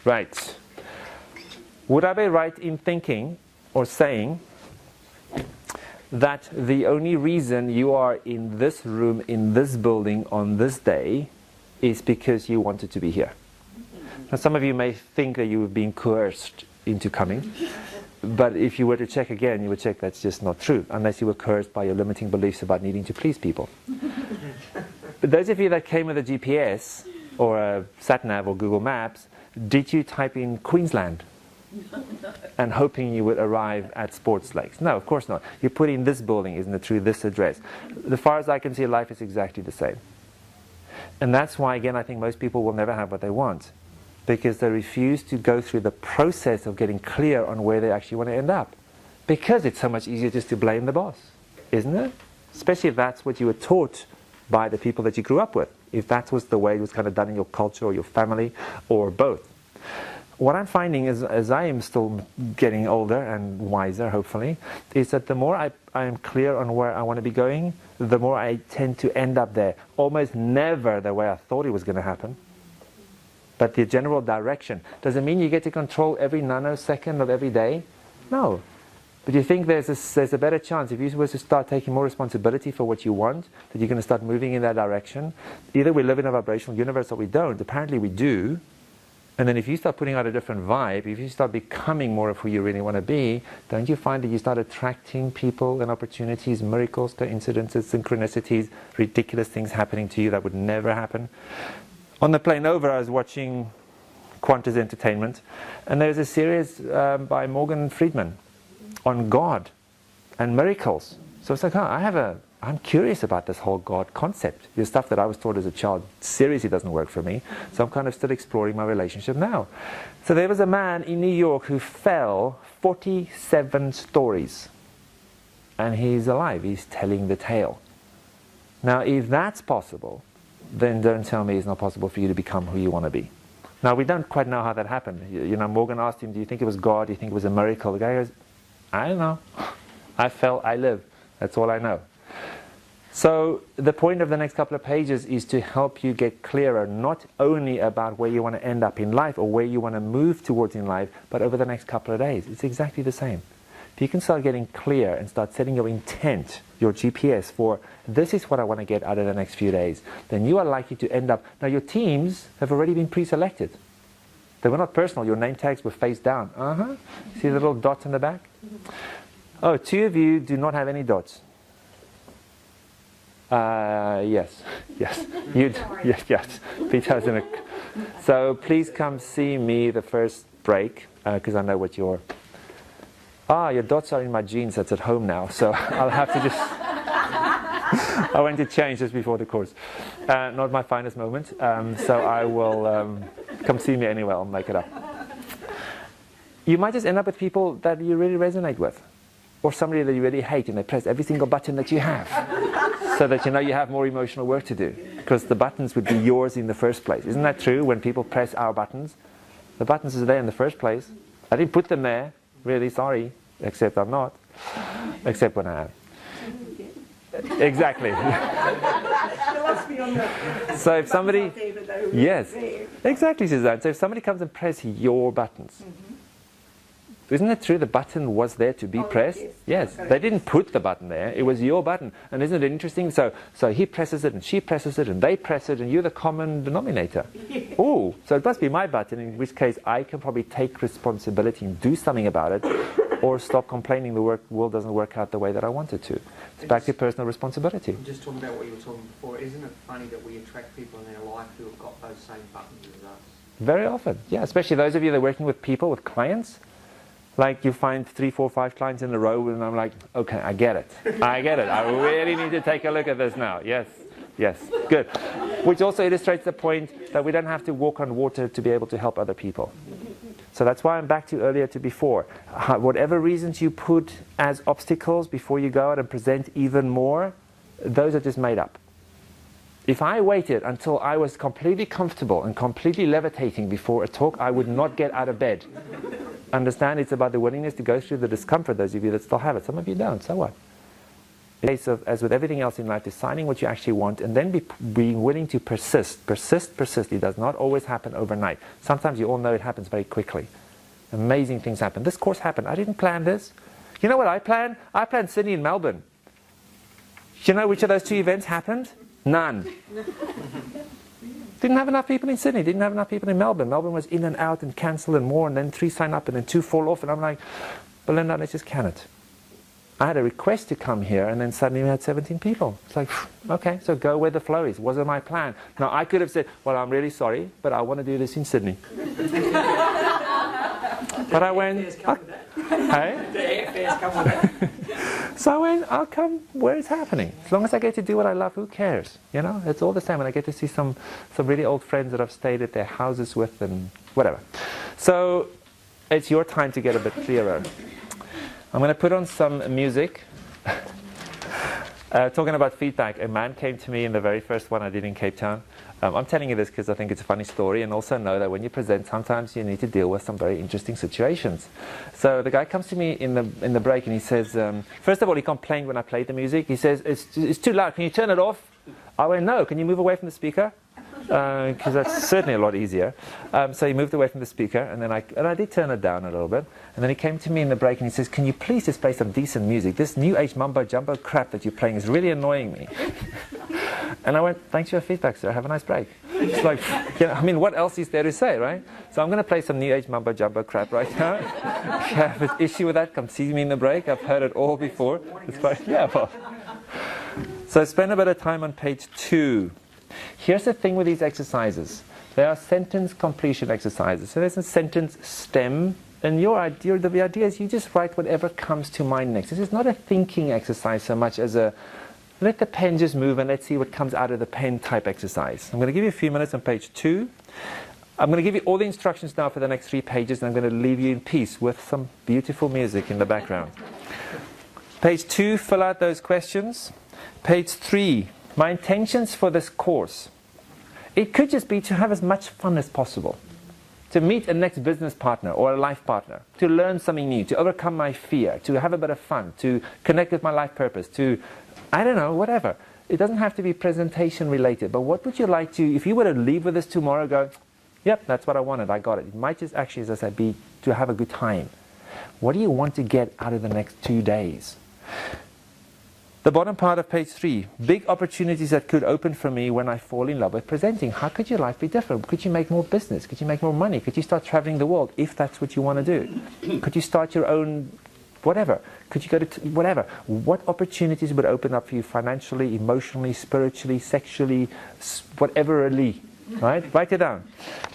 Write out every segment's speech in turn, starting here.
Right. Would I be right in thinking or saying that the only reason you are in this room, in this building, on this day is because you wanted to be here? Now, some of you may think that you were being coerced into coming, but if you were to check again, you would check that's just not true, unless you were coerced by your limiting beliefs about needing to please people. But those of you that came with a GPS or a sat-nav or Google Maps, did you type in Queensland and hoping you would arrive at Sports Lakes? No, of course not. You put in this building, isn't it true, this address. As far as I can see, life is exactly the same. And that's why, again, I think most people will never have what they want, because they refuse to go through the process of getting clear on where they actually want to end up. Because it's so much easier just to blame the boss, isn't it? Especially if that's what you were taught by the people that you grew up with. If that was the way it was kind of done in your culture or your family or both. What I'm finding is, as I am still getting older and wiser, hopefully, is that the more I am clear on where I want to be going, the more I tend to end up there. Almost never the way I thought it was going to happen, but the general direction. Does it mean you get to control every nanosecond of every day? No. But you think there's a better chance, if you were to start taking more responsibility for what you want, that you're going to start moving in that direction? Either we live in a vibrational universe or we don't. Apparently we do. And then if you start putting out a different vibe, if you start becoming more of who you really want to be, don't you find that you start attracting people and opportunities, miracles, coincidences, synchronicities, ridiculous things happening to you that would never happen? On the plane over, I was watching Qantas Entertainment, and there's a series by Morgan Friedman on God and miracles. So it's like, I'm curious about this whole God concept. The stuff that I was taught as a child seriously doesn't work for me. So I'm kind of still exploring my relationship now. So there was a man in New York who fell 47 stories. And he's alive. He's telling the tale. Now, if that's possible, then don't tell me it's not possible for you to become who you want to be. Now, we don't quite know how that happened. You know, Morgan asked him, do you think it was God? Do you think it was a miracle? The guy goes, I don't know. I fell, I live. That's all I know. So the point of the next couple of pages is to help you get clearer, not only about where you want to end up in life or where you want to move towards in life, but over the next couple of days. It's exactly the same. If you can start getting clear and start setting your intent, your GPS for this is what I want to get out of the next few days, then you are likely to end up... Now your teams have already been pre-selected. They were not personal. Your name tags were face down. See the little dots in the back? Oh, 2 of you do not have any dots. Yes. Yes. Peter's in a... So please come see me the first break, because I know what your... your dots are in my jeans. That's at home now, so I'll have to just... I went to change just before the course. Not my finest moment, so I will... come see me anyway, I'll make it up. You might just end up with people that you really resonate with. Or somebody that you really hate and they press every single button that you have. So that you know you have more emotional work to do. Because the buttons would be yours in the first place. Isn't that true? When people press our buttons, the buttons are there in the first place. I didn't put them there. Really sorry. Except I'm not. Except when I am. Exactly. So if somebody... Yes. Exactly, Suzanne. So if somebody comes and presses your buttons, isn't it true the button was there to be pressed? Yes. They didn't put the button there. It was your button. And isn't it interesting? So he presses it and she presses it and they press it and you're the common denominator. Oh, so it must be my button, in which case I can probably take responsibility and do something about it, or stop complaining the world doesn't work out the way that I want it to. It's back to personal responsibility. Just talking about what you were talking before, isn't it funny that we attract people in our life who have got those same buttons as us? Very often, yeah. Especially those of you that are working with people, with clients. Like you find 3, 4, 5 clients in a row and I'm like, okay, I get it. I get it. I really need to take a look at this now. Yes, good. Which also illustrates the point that we don't have to walk on water to be able to help other people. So that's why I'm back to earlier to before. Whatever reasons you put as obstacles before you go out and present even more, those are just made up. If I waited until I was completely comfortable and completely levitating before a talk, I would not get out of bed. Understand, it's about the willingness to go through the discomfort, those of you that still have it. Some of you don't, so what? case of, as with everything else in life, deciding what you actually want and then being willing to persist. Persist. It does not always happen overnight. Sometimes you all know it happens very quickly. Amazing things happen. This course happened. I didn't plan this. You know what I planned? I planned Sydney and Melbourne. Do you know which of those two events happened? None. Didn't have enough people in Sydney. Didn't have enough people in Melbourne. Melbourne was in and out and cancel and more, and then 3 sign up and then 2 fall off. And I'm like, Belinda, let's just can it. I had a request to come here, and then suddenly we had 17 people. It's like, okay, so go where the flow is. Wasn't my plan. Now, I could have said, well, I'm really sorry, but I want to do this in Sydney. But I went, hey? So I went, I'll come where it's happening. As long as I get to do what I love, who cares? You know, it's all the same. And I get to see some really old friends that I've stayed at their houses with and whatever. So it's your time to get a bit clearer. I'm going to put on some music. Talking about feedback, a man came to me in the very first one I did in Cape Town. I'm telling you this because I think it's a funny story, and also know that when you present, sometimes you need to deal with some very interesting situations. So the guy comes to me in the break and he says, first of all, he complained when I played the music. He says, it's too loud, can you turn it off? I went, no, can you move away from the speaker? Because that's certainly a lot easier. So he moved away from the speaker, and then I did turn it down a little bit. And then he came to me in the break and he says, can you please just play some decent music? This new age mumbo jumbo crap that you're playing is really annoying me. And I went, thanks for your feedback, sir. Have a nice break. It's like, you know, I mean, what else is there to say, right? So I'm going to play some new age mumbo jumbo crap right now. If you have an issue with that, come see me in the break. I've heard it all before. It's quite, yeah, well. So spend a bit of time on page 2. Here's the thing with these exercises. They are sentence completion exercises. So there's a sentence stem, and the idea is you just write whatever comes to mind next. This is not a thinking exercise so much as a let the pen just move and let's see what comes out of the pen type exercise. I'm going to give you a few minutes on page 2. I'm going to give you all the instructions now for the next 3 pages, and I'm going to leave you in peace with some beautiful music in the background. Page 2, fill out those questions. Page 3, my intentions for this course. It could just be to have as much fun as possible. To meet a next business partner or a life partner. To learn something new. To overcome my fear. To have a bit of fun. To connect with my life purpose. To, I don't know, whatever. It doesn't have to be presentation related. But what would you like to, if you were to leave with this tomorrow, go, yep, that's what I wanted, I got it. It might just actually, as I said, be to have a good time. What do you want to get out of the next 2 days? The bottom part of page 3, big opportunities that could open for me when I fall in love with presenting. How could your life be different? Could you make more business? Could you make more money? Could you start traveling the world if that's what you want to do? Could you start your own whatever? Could you go to whatever? What opportunities would open up for you financially, emotionally, spiritually, sexually, whateverly? Right? Write it down.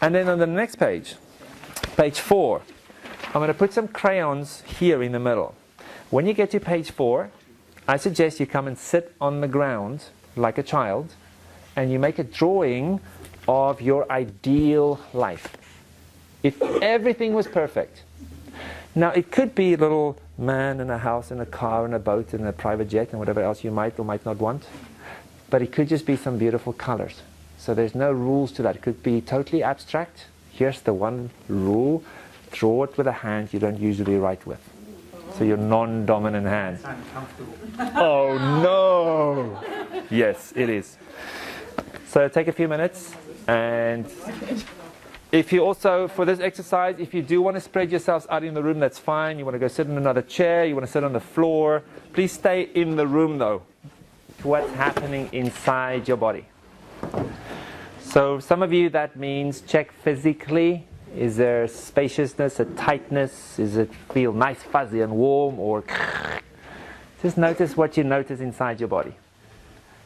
And then on the next page, page 4, I'm going to put some crayons here in the middle. When you get to page 4, I suggest you come and sit on the ground like a child and you make a drawing of your ideal life. If everything was perfect. Now it could be a little man in a house and a car and a boat and a private jet and whatever else you might or might not want. But it could just be some beautiful colors. So there's no rules to that. It could be totally abstract. Here's the one rule. Draw it with a hand you don't usually write with. So your non-dominant hand. It's uncomfortable. Oh no! Yes, it is. So take a few minutes, and if you also, for this exercise, if you do want to spread yourselves out in the room, that's fine. You want to go sit in another chair, you want to sit on the floor, please stay in the room though. What's happening inside your body. So some of you, that means check physically. Is there spaciousness, a tightness? Does it feel nice, fuzzy and warm? Or just notice what you notice inside your body.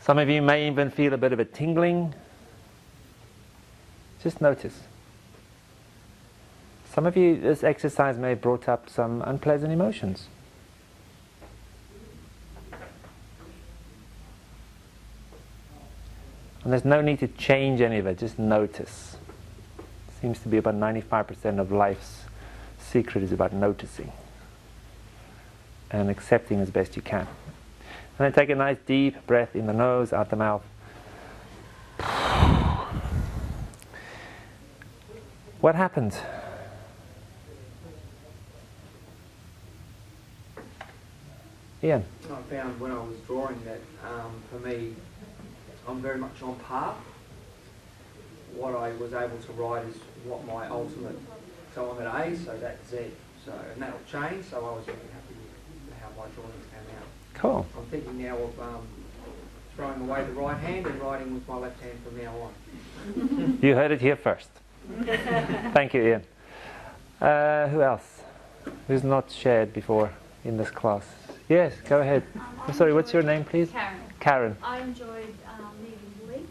Some of you may even feel a bit of a tingling. Just notice. Some of you, this exercise may have brought up some unpleasant emotions. And there's no need to change any of it, just notice. Seems to be about 95% of life's secret is about noticing and accepting as best you can. And then take a nice deep breath in the nose, out the mouth. What happened? Ian. I found when I was drawing that for me, I'm very much on par. What I was able to write is what my ultimate, so I'm at A, so that's Z. So, and that'll change, so I was really happy with how my drawings came out. Cool. I'm thinking now of throwing away the right hand and writing with my left hand from now on. You heard it here first. Thank you, Ian. Who else? Who's not shared before in this class? Yes, go ahead. I'm sorry, what's your name, please? Karen. Karen. I enjoyed meeting Lee.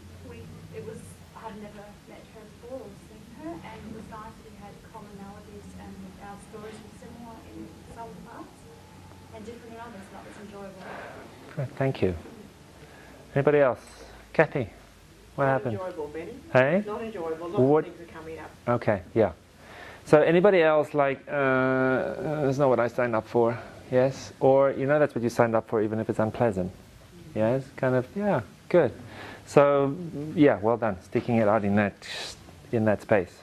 I had never met her before or seen her, and it was nice that we had commonalities and our stories were similar in some parts and different in others. That was enjoyable. Great, thank you. Anybody else? Kathy, what happened? Not enjoyable, Benny. Hey? Not enjoyable. What? Lots of things are coming up. Okay, yeah. So anybody else like, that's not what I signed up for, yes? Or, you know, that's what you signed up for even if it's unpleasant. Yes, kind of, yeah, good. So, yeah, well done, sticking it out in that space.